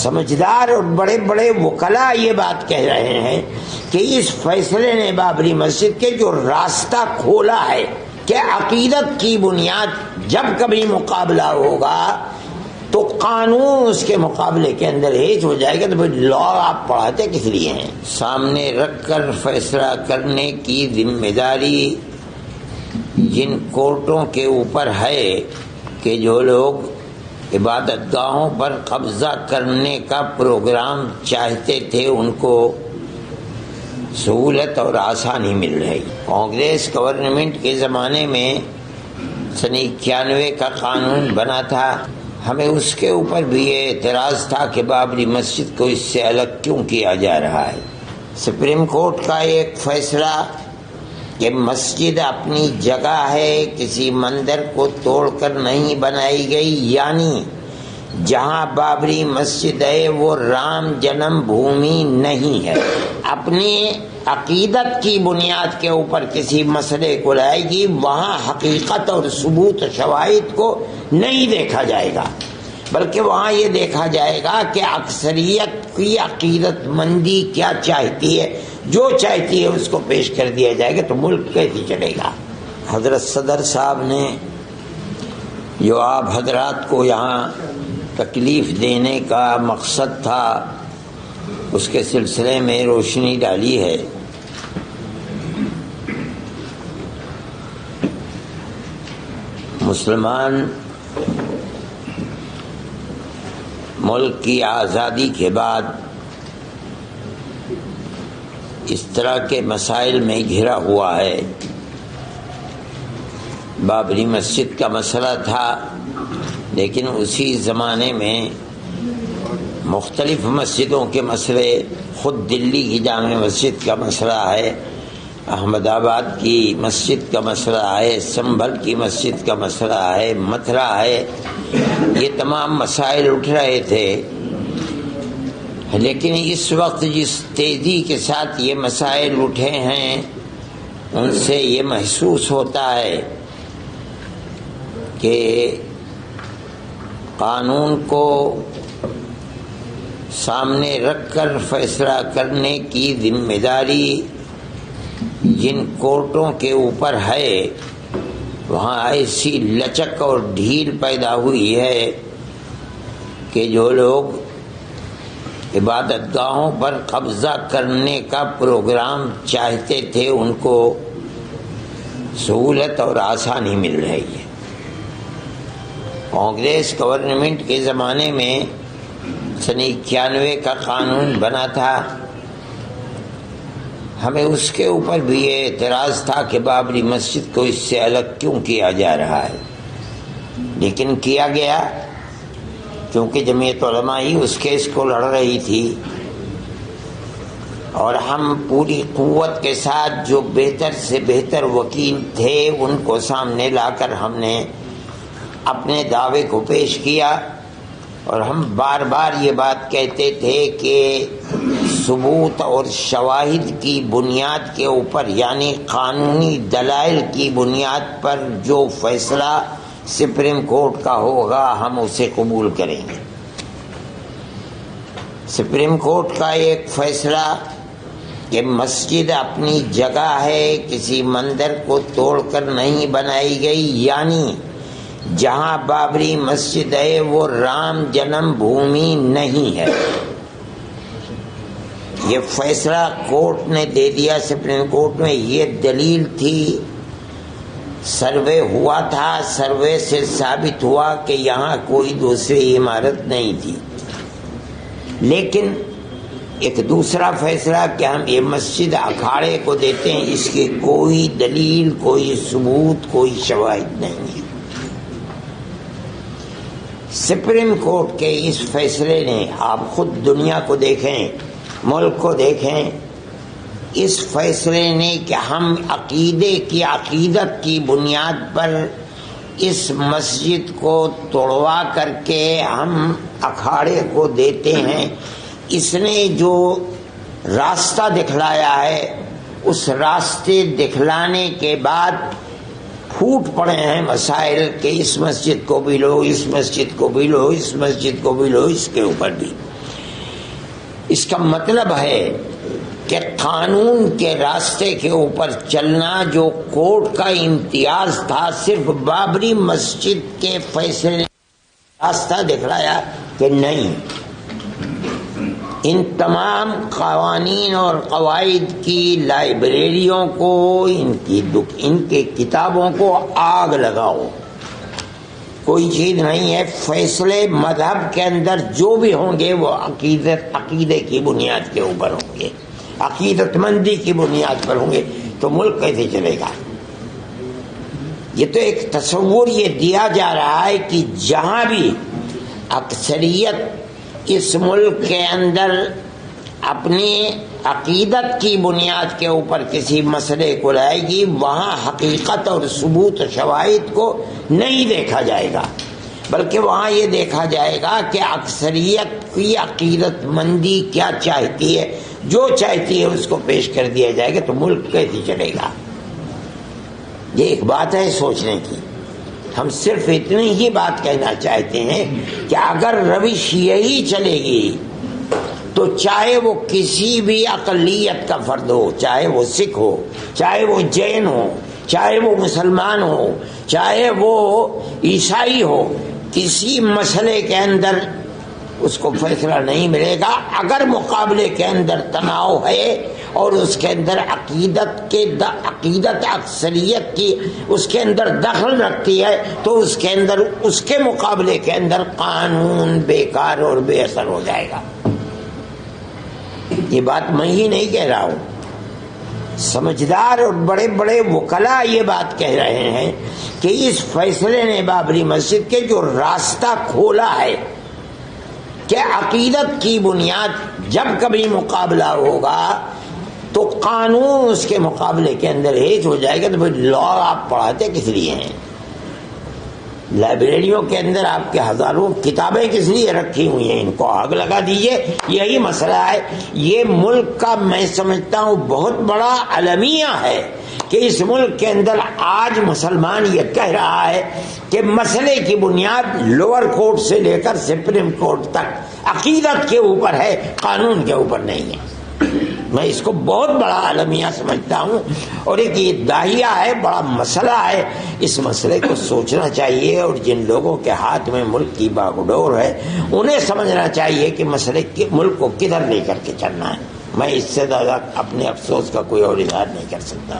سمجھدار اور بڑے بڑے وکلاء یہ بات کہہ رہے ہیں کہ اس فیصلے نے بابری مسجد کے جو راستہ کھولا ہے کہ عقیدت کی بنیاد جب کبھی مقابلہ ہوگا تو قانون اس کے مقابلے کے اندر ہیچ ہو جائے گا. تو پھر لا آپ پڑھاتے کس لیے ہیں؟ سامنے رکھ کر فیصلہ کرنے کی ذمہ داری جن کورٹوں کے اوپر ہے کہ جو لوگ عبادت گاہوں پر قبضہ کرنے کا پروگرام چاہتے تھے ان کو سہولت اور آسانی مل رہی. کانگریس گورنمنٹ کے زمانے میں سن 91 کا قانون بنا تھا. ہمیں اس کے اوپر بھی یہ اعتراض تھا کہ بابری مسجد کو اس سے الگ کیوں کیا جا رہا ہے. سپریم کورٹ کا ایک فیصلہ کہ مسجد اپنی جگہ ہے، کسی مندر کو توڑ کر نہیں بنائی گئی، یعنی جہاں بابری مسجد ہے وہ رام جنم بھومی نہیں ہے. اپنی عقیدت کی بنیاد کے اوپر کسی مسئلے کو لائے گی، وہاں حقیقت اور ثبوت شواہد کو نہیں دیکھا جائے گا، بلکہ وہاں یہ دیکھا جائے گا کہ اکثریت کی عقیدت مندی کیا چاہتی ہے. جو چاہتی ہے اس کو پیش کر دیا جائے گا تو ملک کیسے چلے گا. حضرت صدر صاحب نے جو آپ حضرات کو یہاں تکلیف دینے کا مقصد تھا اس کے سلسلے میں روشنی ڈالی ہے. مسلمان ملک کی آزادی کے بعد اس طرح کے مسائل میں گھرا ہوا ہے. بابری مسجد کا مسئلہ تھا، لیکن اسی زمانے میں مختلف مسجدوں کے مسئلے، خود دلی کی جامع مسجد کا مسئلہ ہے، احمد آباد کی مسجد کا مسئلہ ہے، سنبھل کی مسجد کا مسئلہ ہے، متھرا ہے، یہ تمام مسائل اٹھ رہے تھے. لیکن اس وقت جس تیزی کے ساتھ یہ مسائل اٹھے ہیں ان سے یہ محسوس ہوتا ہے کہ قانون کو سامنے رکھ کر فیصلہ کرنے کی ذمہ داری جن کورٹوں کے اوپر ہے وہاں ایسی لچک اور ڈھیل پیدا ہوئی ہے کہ جو لوگ عبادت گاہوں پر قبضہ کرنے کا پروگرام چاہتے تھے ان کو سہولت اور آسانی مل رہی ہے. کانگریس گورنمنٹ کے زمانے میں سن 91 کا قانون بنا تھا. ہمیں اس کے اوپر بھی یہ اعتراض تھا کہ بابری مسجد کو اس سے الگ کیوں کیا جا رہا ہے، لیکن کیا گیا کیونکہ جمعیت علماء ہی اس کیس کو لڑ رہی تھی اور ہم پوری قوت کے ساتھ جو بہتر سے بہتر وکیل تھے ان کو سامنے لا کر ہم نے اپنے دعوے کو پیش کیا. اور ہم بار بار یہ بات کہتے تھے کہ ثبوت اور شواہد کی بنیاد کے اوپر، یعنی قانونی دلائل کی بنیاد پر جو فیصلہ سپریم کورٹ کا ہوگا ہم اسے قبول کریں گے. سپریم کورٹ کا ایک فیصلہ کہ مسجد اپنی جگہ ہے، کسی مندر کو توڑ کر نہیں بنائی گئی، یعنی جہاں بابری مسجد ہے وہ رام جنم بھومی نہیں ہے. یہ فیصلہ کورٹ نے دے دیا. سپریم کورٹ میں یہ دلیل تھی، سروے ہوا تھا، سروے سے ثابت ہوا کہ یہاں کوئی دوسری عمارت نہیں تھی. لیکن ایک دوسرا فیصلہ کہ ہم یہ مسجد اکھاڑے کو دیتے ہیں، اس کی کوئی دلیل، کوئی ثبوت، کوئی شواہد نہیں ہے. سپریم کورٹ کے اس فیصلے نے، آپ خود دنیا کو دیکھیں، ملک کو دیکھیں، اس فیصلے نے کہ ہم عقیدت کی بنیاد پر اس مسجد کو توڑوا کر کے ہم اکھاڑے کو دیتے ہیں، اس نے جو راستہ دکھلایا ہے اس راستے دکھلانے کے بعد پھوٹ پڑے ہیں مسائل کہ اس مسجد کو بھی لو، اس مسجد کو بھی لو، اس مسجد کو بھی لو، اس کے اوپر بھی. اس کا مطلب ہے کہ قانون کے راستے کے اوپر چلنا جو کورٹ کا امتیاز تھا، صرف بابری مسجد کے فیصلے نے راستہ دکھلایا کہ نہیں، ان تمام قوانین اور قواعد کی لائبریریوں کو، ان کے کتابوں کو آگ لگاؤ، کوئی چیز نہیں ہے۔ فیصلے مذہب کے اندر جو بھی ہوں گے وہ عقیدے کی بنیاد کے اوپر ہوں گے، عقیدت مندی کی بنیاد پر ہوں گے، تو ملک کیسے چلے گا؟ یہ تو ایک تصور یہ دیا جا رہا ہے کہ جہاں بھی اکثریت اس ملک کے اندر اپنی عقیدت کی بنیاد کے اوپر کسی مسئلے کو لائے گی، وہاں حقیقت اور ثبوت و شواہد کو نہیں دیکھا جائے گا، بلکہ وہاں یہ دیکھا جائے گا کہ اکثریت کی عقیدت مندی کیا چاہتی ہے، جو چاہتی ہے اس کو پیش کر دیا جائے گا، تو ملک کیسے چلے گا؟ یہ ایک بات ہے سوچنے کی۔ ہم صرف اتنی ہی بات کہنا چاہتے ہیں کہ اگر روش یہی چلے گی تو چاہے وہ کسی بھی اقلیت کا فرد ہو، چاہے وہ سکھ ہو، چاہے وہ جین ہو، چاہے وہ مسلمان ہو، چاہے وہ عیسائی ہو، کسی مسئلے کے اندر اس کو فیصلہ نہیں ملے گا۔ اگر مقابلے کے اندر تناؤ ہے اور اس کے اندر عقیدت اکثریت کی اس کے اندر دخل رکھتی ہے، تو اس کے اندر، اس کے مقابلے کے اندر قانون بیکار اور بے اثر ہو جائے گا۔ یہ بات میں ہی نہیں کہہ رہا ہوں، سمجھدار اور بڑے بڑے وکلاء یہ بات کہہ رہے ہیں کہ اس فیصلے نے بابری مسجد کے جو راستہ کھولا ہے کہ عقیدت کی بنیاد جب کبھی مقابلہ ہوگا تو قانون اس کے مقابلے کے اندر ہیج ہو جائے گا، تو پھر لا آپ پڑھاتے کس لیے ہیں؟ لائبریریوں کے اندر آپ کے ہزاروں کتابیں کس لیے رکھی ہوئی ہیں؟ ان کو آگ لگا دیجئے۔ یہی مسئلہ ہے۔ یہ ملک کا میں سمجھتا ہوں بہت بڑا المیہ ہے کہ اس ملک کے اندر آج مسلمان یہ کہہ رہا ہے کہ مسئلے کی بنیاد لوور کورٹ سے لے کر سپریم کورٹ تک عقیدت کے اوپر ہے، قانون کے اوپر نہیں ہے۔ میں اس کو بہت بڑا المیہ سمجھتا ہوں، اور ایک یہ داہیہ ہے، بڑا مسئلہ ہے۔ اس مسئلے کو سوچنا چاہیے، اور جن لوگوں کے ہاتھ میں ملک کی باگڈور ہے انہیں سمجھنا چاہیے کہ مسئلے کے ملک کو کدھر لے کر کے چلنا ہے۔ میں اس سے زیادہ اپنے افسوس کا کوئی اور اظہار نہیں کر سکتا۔